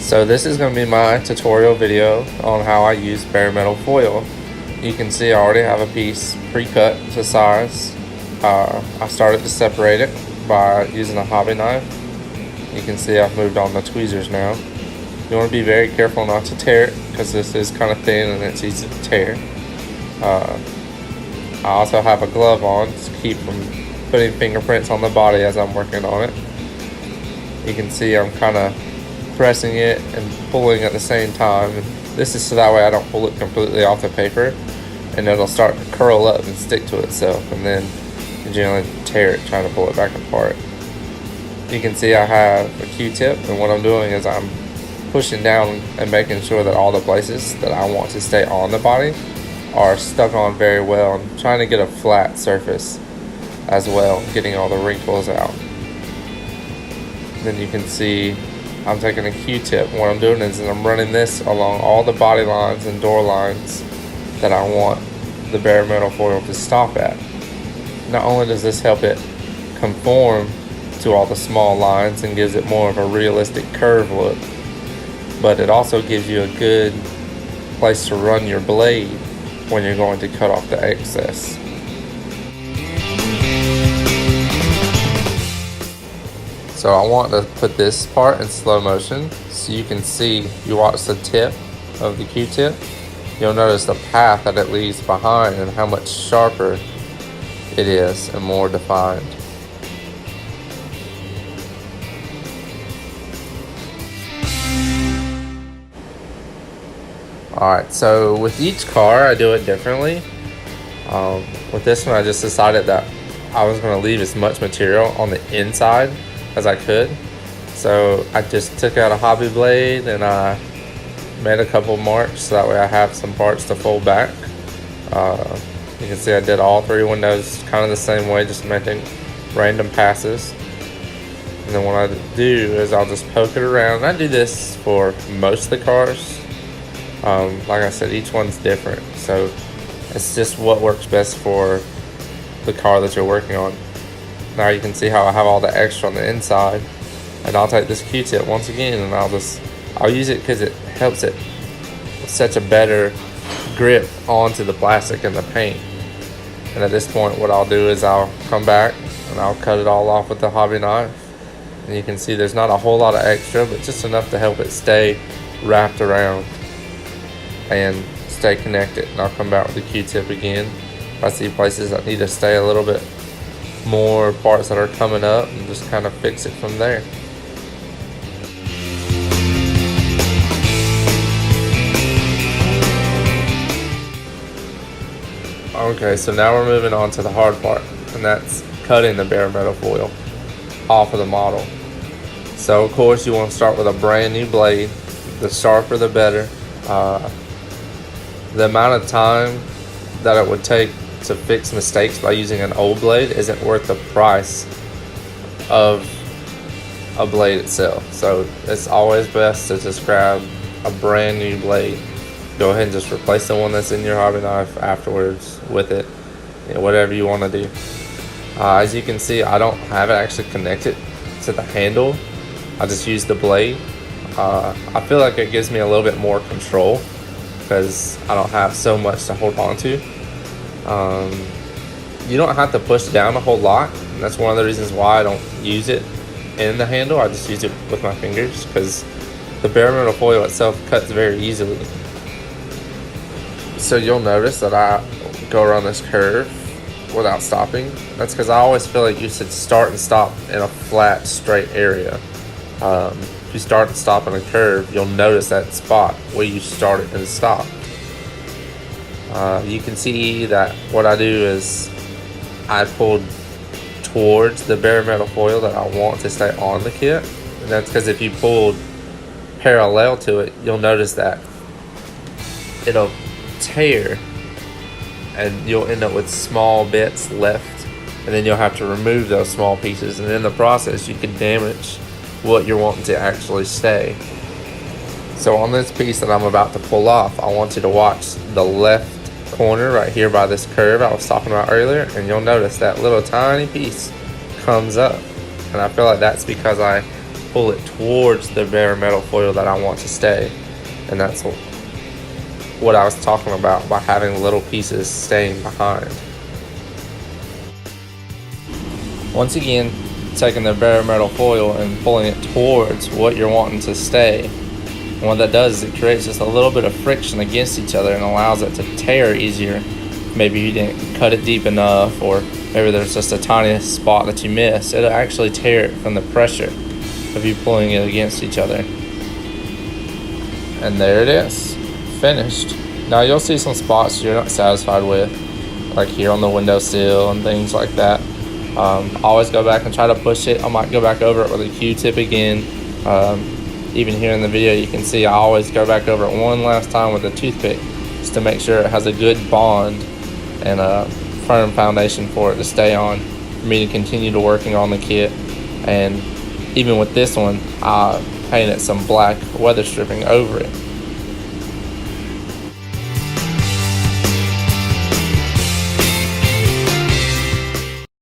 So this is going to be my tutorial video on how I use bare metal foil. You can see I already have a piece pre-cut to size. I started to separate it by using a hobby knife. You can see I've moved on the tweezers now. You want to be very careful not to tear it because this is kind of thin and it's easy to tear. I also have a glove on to keep from putting fingerprints on the body as I'm working on it. You can see I'm kind of pressing it and pulling at the same time. This is so that way I don't pull it completely off the paper and it'll start to curl up and stick to itself, and then you generally tear it trying to pull it back apart. You can see I have a Q-tip, and what I'm doing is I'm pushing down and making sure that all the places that I want to stay on the body are stuck on very well. I'm trying to get a flat surface as well, getting all the wrinkles out. Then you can see I'm taking a Q-tip. What I'm doing is I'm running this along all the body lines and door lines that I want the bare metal foil to stop at. Not only does this help it conform to all the small lines and gives it more of a realistic curve look, but it also gives you a good place to run your blade when you're going to cut off the excess. So I want to put this part in slow motion so you can see, you watch the tip of the Q-tip, you'll notice the path that it leaves behind and how much sharper it is and more defined. Alright, so with each car I do it differently. With this one I just decided that I was going to leave as much material on the inside as I could. So I just took out a hobby blade and I made a couple marks so that way I have some parts to fold back. You can see I did all three windows kind of the same way, just making random passes. And then what I do is I'll just poke it around. I do this for most of the cars. Like I said, each one's different, so it's just what works best for the car that you're working on. Now you can see how I have all the extra on the inside, and I'll take this Q-tip once again and I'll use it because it helps it such a better grip onto the plastic and the paint. And at this point what I'll do is I'll come back and I'll cut it all off with the hobby knife, and you can see there's not a whole lot of extra, but just enough to help it stay wrapped around and stay connected. And I'll come back with the Q-tip again if I see places that need to stay a little bit more, parts that are coming up, and just kind of fix it from there. Okay, so now we're moving on to the hard part, and that's cutting the bare metal foil off of the model. So of course you want to start with a brand new blade. The sharper the better. The amount of time that it would take to fix mistakes by using an old blade isn't worth the price of a blade itself. So it's always best to just grab a brand new blade. Go ahead and just replace the one that's in your hobby knife afterwards with it. You know, whatever you want to do. As you can see, I don't have it actually connected to the handle. I just use the blade. I feel like it gives me a little bit more control because I don't have so much to hold on to. You don't have to push down a whole lot, and that's one of the reasons why I don't use it in the handle. I just use it with my fingers because the bare metal foil itself cuts very easily. So you'll notice that I go around this curve without stopping. That's because I always feel like you should start and stop in a flat, straight area. If you start and stop in a curve, you'll notice that spot where you started and stopped. You can see that what I do is I pull towards the bare metal foil that I want to stay on the kit. And that's because if you pulled parallel to it, you'll notice that it'll tear and you'll end up with small bits left, and then you'll have to remove those small pieces, and in the process you can damage what you're wanting to actually stay. So on this piece that I'm about to pull off, I want you to watch the left corner right here by this curve I was talking about earlier, and you'll notice that little tiny piece comes up, and I feel like that's because I pull it towards the bare metal foil that I want to stay. And that's what I was talking about by having little pieces staying behind. Once again, taking the bare metal foil and pulling it towards what you're wanting to stay. And what that does is it creates just a little bit of friction against each other and allows it to tear easier. Maybe you didn't cut it deep enough, or maybe there's just a tiny spot that you missed. It'll actually tear it from the pressure of you pulling it against each other. And there it is, finished. Now you'll see some spots you're not satisfied with, like here on the windowsill and things like that. Always go back and try to push it. I might go back over it with a Q-tip again. Even here in the video you can see I always go back over it one last time with a toothpick just to make sure it has a good bond and a firm foundation for it to stay on, for me to continue to working on the kit. And even with this one, I painted some black weather stripping over it